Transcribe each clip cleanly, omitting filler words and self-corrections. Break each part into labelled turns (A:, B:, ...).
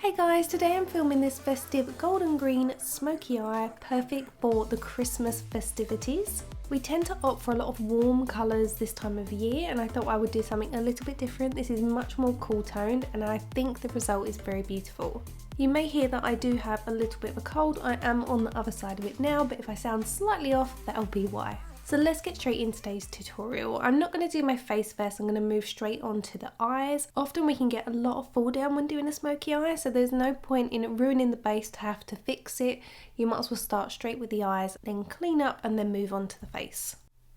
A: Hey guys, today I'm filming this festive golden green smoky eye, perfect for the Christmas festivities. We tend to opt for a lot of warm colours this time of year, and I thought I would do something a little bit different. This is much more cool toned and I think the result is very beautiful. You may hear that I do have a little bit of a cold. I am on the other side of it now, but if I sound slightly off, that'll be why. So let's get straight into today's tutorial. I'm not going to do my face first, I'm going to move straight on to the eyes. Often we can get a lot of fall down when doing a smoky eye, so there's no point in ruining the base to have to fix it. You might as well start straight with the eyes, then clean up and then move on to the face.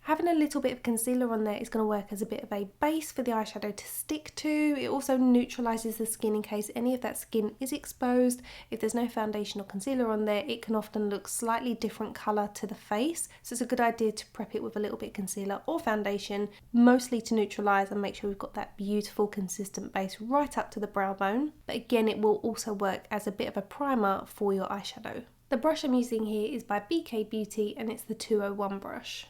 A: Having a little bit of concealer on there is going to work as a bit of a base for the eyeshadow to stick to. It also neutralises the skin in case any of that skin is exposed. If there's no foundation or concealer on there, it can often look slightly different colour to the face. So it's a good idea to prep it with a little bit of concealer or foundation, mostly to neutralise and make sure we've got that beautiful consistent base right up to the brow bone. But again, it will also work as a bit of a primer for your eyeshadow. The brush I'm using here is by BK Beauty and it's the 201 brush.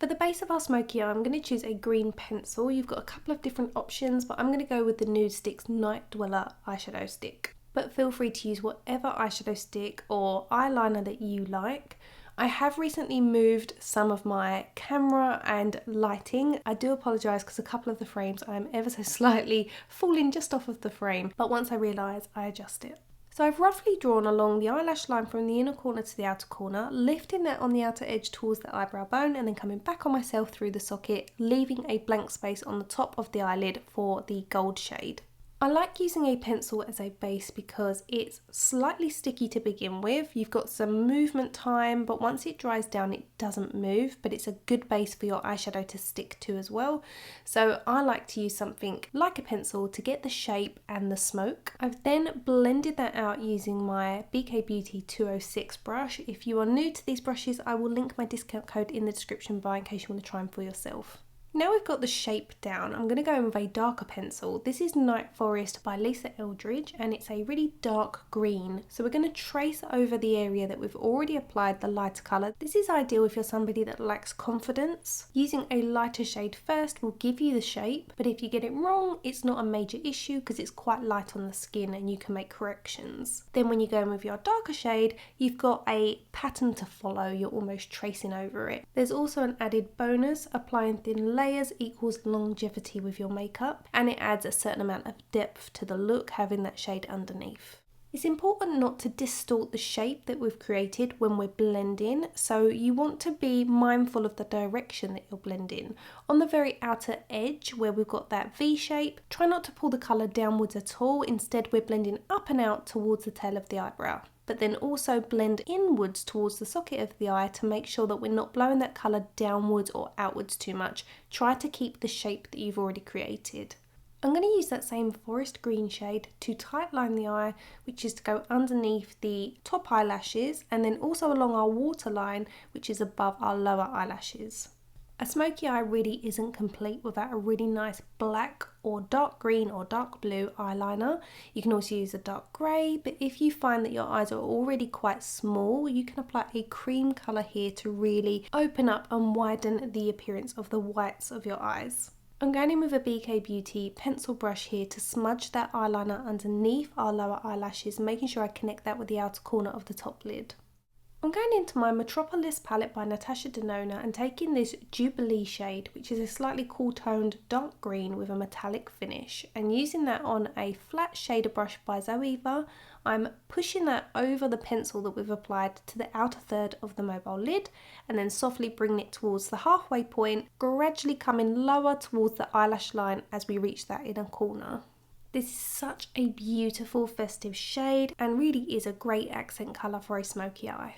A: For the base of our smoky eye, I'm going to choose a green pencil. You've got a couple of different options, but I'm going to go with the Nude Sticks Night Dweller eyeshadow stick. But feel free to use whatever eyeshadow stick or eyeliner that you like. I have recently moved some of my camera and lighting. I do apologise because a couple of the frames I am ever so slightly falling just off of the frame, but once I realise, I adjust it. So I've roughly drawn along the eyelash line from the inner corner to the outer corner, lifting that on the outer edge towards the eyebrow bone and then coming back on myself through the socket, leaving a blank space on the top of the eyelid for the gold shade. I like using a pencil as a base because it's slightly sticky to begin with. You've got some movement time, but once it dries down it doesn't move, but it's a good base for your eyeshadow to stick to as well. So I like to use something like a pencil to get the shape and the smoke. I've then blended that out using my BK Beauty 206 brush. If you are new to these brushes, I will link my discount code in the description bar in case you want to try them for yourself. Now we've got the shape down, I'm going to go in with a darker pencil. This is Night Forest by Lisa Eldridge and it's a really dark green. So we're going to trace over the area that we've already applied the lighter colour. This is ideal if you're somebody that lacks confidence. Using a lighter shade first will give you the shape, but if you get it wrong, it's not a major issue because it's quite light on the skin and you can make corrections. Then when you go in with your darker shade, you've got a pattern to follow, you're almost tracing over it. There's also an added bonus, applying thin layers equals longevity with your makeup, and it adds a certain amount of depth to the look having that shade underneath. It's important not to distort the shape that we've created when we're blending, so you want to be mindful of the direction that you're blending. On the very outer edge where we've got that V shape, try not to pull the colour downwards at all, instead we're blending up and out towards the tail of the eyebrow. But then also blend inwards towards the socket of the eye to make sure that we're not blowing that colour downwards or outwards too much. Try to keep the shape that you've already created. I'm going to use that same forest green shade to tightline the eye, which is to go underneath the top eyelashes and then also along our waterline, which is above our lower eyelashes. A smoky eye really isn't complete without a really nice black or dark green or dark blue eyeliner. You can also use a dark grey, but if you find that your eyes are already quite small, you can apply a cream colour here to really open up and widen the appearance of the whites of your eyes. I'm going in with a BK Beauty pencil brush here to smudge that eyeliner underneath our lower eyelashes, making sure I connect that with the outer corner of the top lid. I'm going into my Metropolis Palette by Natasha Denona and taking this Jubilee shade, which is a slightly cool toned dark green with a metallic finish, and using that on a flat shader brush by ZOEVA, I'm pushing that over the pencil that we've applied to the outer third of the mobile lid and then softly bringing it towards the halfway point, gradually coming lower towards the eyelash line as we reach that inner corner. This is such a beautiful festive shade and really is a great accent colour for a smoky eye.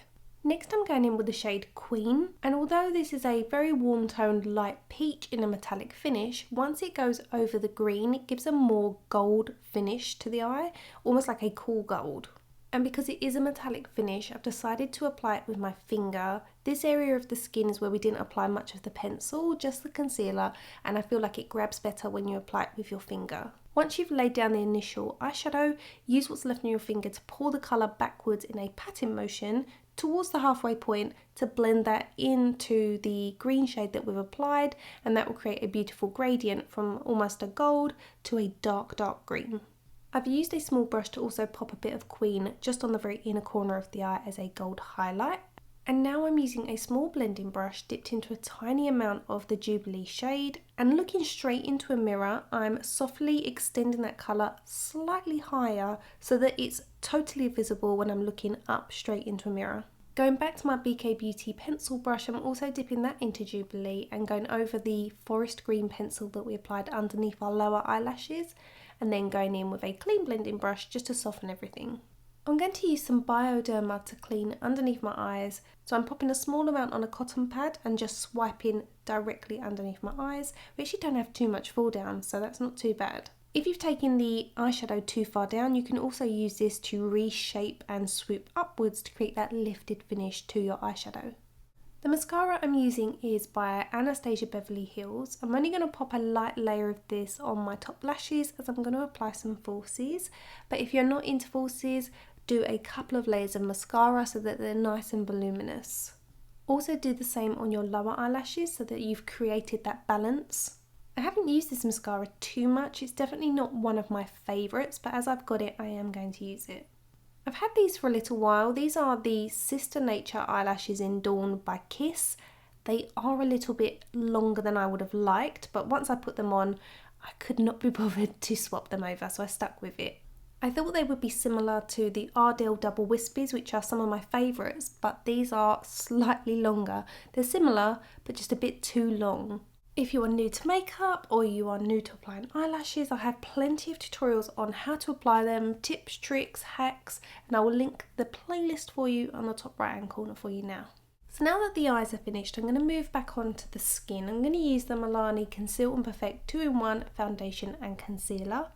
A: Next I'm going in with the shade Queen, and although this is a very warm toned light peach in a metallic finish, once it goes over the green it gives a more gold finish to the eye, almost like a cool gold. And because it is a metallic finish, I've decided to apply it with my finger. This area of the skin is where we didn't apply much of the pencil, just the concealer, and I feel like it grabs better when you apply it with your finger. Once you've laid down the initial eyeshadow, use what's left on your finger to pull the colour backwards in a patting motion towards the halfway point to blend that into the green shade that we've applied, and that will create a beautiful gradient from almost a gold to a dark green. I've used a small brush to also pop a bit of Queen just on the very inner corner of the eye as a gold highlight. And now I'm using a small blending brush dipped into a tiny amount of the Jubilee shade, and looking straight into a mirror, I'm softly extending that colour slightly higher so that it's totally visible when I'm looking up straight into a mirror. Going back to my BK Beauty pencil brush, I'm also dipping that into Jubilee and going over the forest green pencil that we applied underneath our lower eyelashes, and then going in with a clean blending brush just to soften everything. I'm going to use some Bioderma to clean underneath my eyes, so I'm popping a small amount on a cotton pad and just swiping directly underneath my eyes. We actually don't have too much fall down, so that's not too bad. If you've taken the eyeshadow too far down, you can also use this to reshape and swoop upwards to create that lifted finish to your eyeshadow. The mascara I'm using is by Anastasia Beverly Hills. I'm only going to pop a light layer of this on my top lashes as I'm going to apply some falsies, but if you're not into falsies, do a couple of layers of mascara so that they're nice and voluminous. Also do the same on your lower eyelashes so that you've created that balance. I haven't used this mascara too much, it's definitely not one of my favourites, but as I've got it, I am going to use it. I've had these for a little while. These are the Sister Nature eyelashes in Dawn by Kiss. They are a little bit longer than I would have liked, but once I put them on, I could not be bothered to swap them over, so I stuck with it. I thought they would be similar to the Ardell Double Wispies, which are some of my favourites, but these are slightly longer. They're similar, but just a bit too long. If you are new to makeup or you are new to applying eyelashes, I have plenty of tutorials on how to apply them, tips, tricks, hacks, and I will link the playlist for you on the top right hand corner for you now. So now that the eyes are finished, I'm going to move back onto the skin. I'm going to use the Milani Conceal and Perfect 2-in-1 foundation and concealer.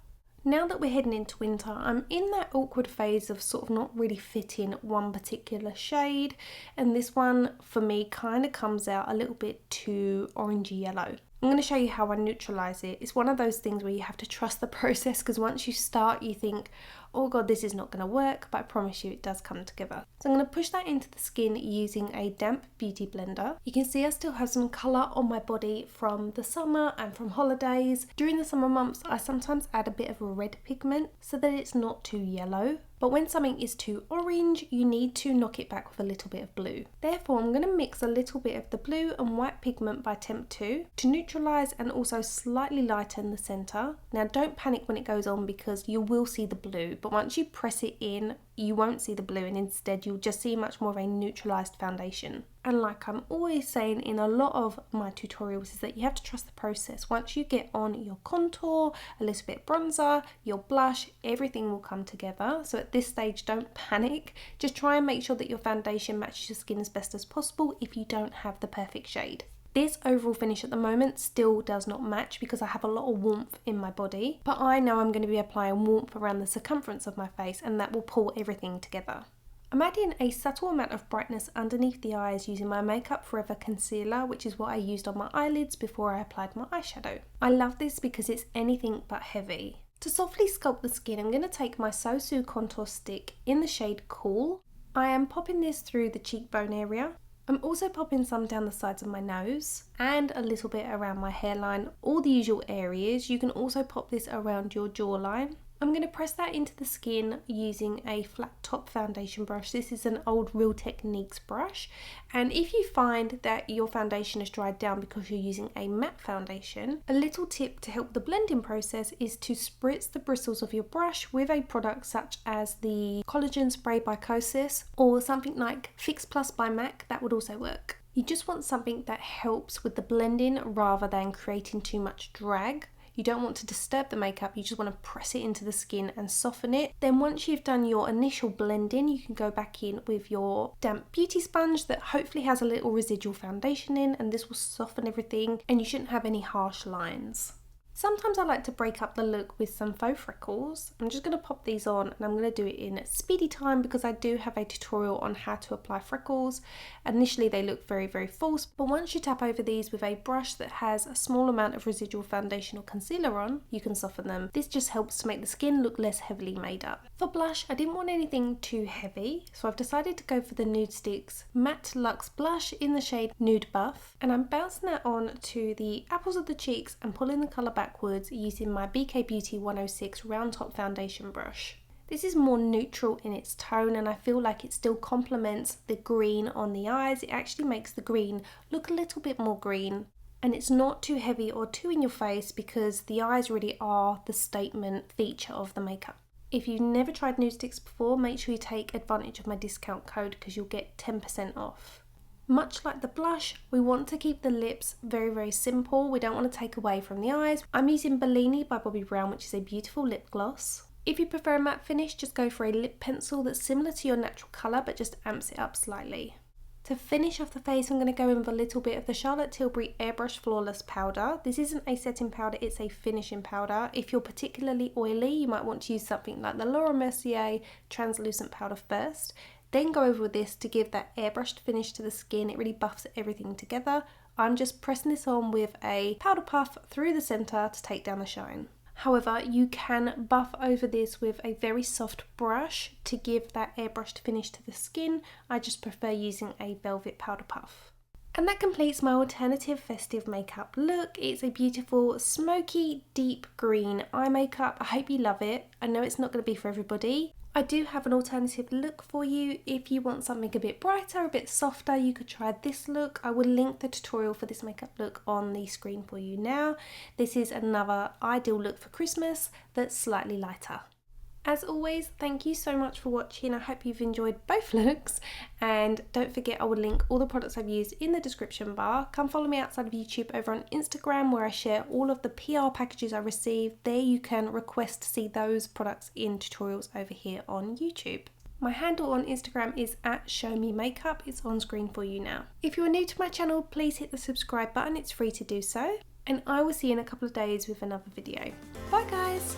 A: Now that we're heading into winter, I'm in that awkward phase of sort of not really fitting one particular shade, and this one for me kind of comes out a little bit too orangey yellow. I'm going to show you how I neutralise it. It's one of those things where you have to trust the process, because once you start you think, oh god, this is not going to work, but I promise you it does come together. So I'm going to push that into the skin using a damp beauty blender. You can see I still have some colour on my body from the summer and from holidays. During the summer months I sometimes add a bit of a red pigment so that it's not too yellow. But when something is too orange, you need to knock it back with a little bit of blue. Therefore, I'm going to mix a little bit of the blue and white pigment by Temptu to neutralise and also slightly lighten the centre. Now don't panic when it goes on, because you will see the blue, but once you press it in, you won't see the blue, and instead you'll just see much more of a neutralised foundation. And like I'm always saying in a lot of my tutorials, is that you have to trust the process. Once you get on your contour, a little bit of bronzer, your blush, everything will come together. So at this stage, don't panic. Just try and make sure that your foundation matches your skin as best as possible if you don't have the perfect shade. This overall finish at the moment still does not match because I have a lot of warmth in my body, but I know I'm going to be applying warmth around the circumference of my face, and that will pull everything together. I'm adding a subtle amount of brightness underneath the eyes using my Makeup Forever concealer, which is what I used on my eyelids before I applied my eyeshadow. I love this because it's anything but heavy. To softly sculpt the skin, I'm going to take my SOSU contour stick in the shade Cool. I am popping this through the cheekbone area. I'm also popping some down the sides of my nose and a little bit around my hairline, all the usual areas. You can also pop this around your jawline. I'm going to press that into the skin using a flat top foundation brush. This is an old Real Techniques brush, and if you find that your foundation has dried down because you're using a matte foundation, a little tip to help the blending process is to spritz the bristles of your brush with a product such as the Collagen Spray by Kosas or something like Fix Plus by MAC. That would also work. You just want something that helps with the blending rather than creating too much drag. You don't want to disturb the makeup, you just want to press it into the skin and soften it. Then once you've done your initial blending, you can go back in with your damp beauty sponge that hopefully has a little residual foundation in, and this will soften everything and you shouldn't have any harsh lines. Sometimes I like to break up the look with some faux freckles. I'm just going to pop these on, and I'm going to do it in speedy time because I do have a tutorial on how to apply freckles. Initially they look very, very false, but once you tap over these with a brush that has a small amount of residual foundation or concealer on, you can soften them. This just helps to make the skin look less heavily made up. For blush, I didn't want anything too heavy, so I've decided to go for the Nude Sticks Matte Luxe Blush in the shade Nude Buff, and I'm bouncing that on to the apples of the cheeks and pulling the colour back backwards using my BK Beauty 106 round top foundation brush. This is more neutral in its tone and I feel like it still complements the green on the eyes. It actually makes the green look a little bit more green, and it's not too heavy or too in your face because the eyes really are the statement feature of the makeup. If you've never tried nude sticks before, make sure you take advantage of my discount code because you'll get 10% off. Much like the blush, we want to keep the lips very simple. We don't want to take away from the eyes. I'm using Milani by Bobbi Brown, which is a beautiful lip gloss. If you prefer a matte finish, just go for a lip pencil that's similar to your natural colour but just amps it up slightly. To finish off the face, I'm going to go in with a little bit of the Charlotte Tilbury Airbrush Flawless Powder. This isn't a setting powder, it's a finishing powder. If you're particularly oily, you might want to use something like the Laura Mercier Translucent Powder first. Then go over with this to give that airbrushed finish to the skin. It really buffs everything together. I'm just pressing this on with a powder puff through the centre to take down the shine. However, you can buff over this with a very soft brush to give that airbrushed finish to the skin. I just prefer using a velvet powder puff. And that completes my alternative festive makeup look. It's a beautiful smoky deep green eye makeup. I hope you love it. I know it's not going to be for everybody. I do have an alternative look for you. If you want something a bit brighter, a bit softer, you could try this look. I will link the tutorial for this makeup look on the screen for you now. This is another ideal look for Christmas that's slightly lighter. As always, thank you so much for watching. I hope you've enjoyed both looks, and don't forget I will link all the products I've used in the description bar. Come follow me outside of YouTube over on Instagram where I share all of the PR packages I receive. There you can request to see those products in tutorials over here on YouTube. My handle on Instagram is @ShowMeMakeup. It's on screen for you now. If you are new to my channel, please hit the subscribe button. It's free to do so. And I will see you in a couple of days with another video. Bye guys!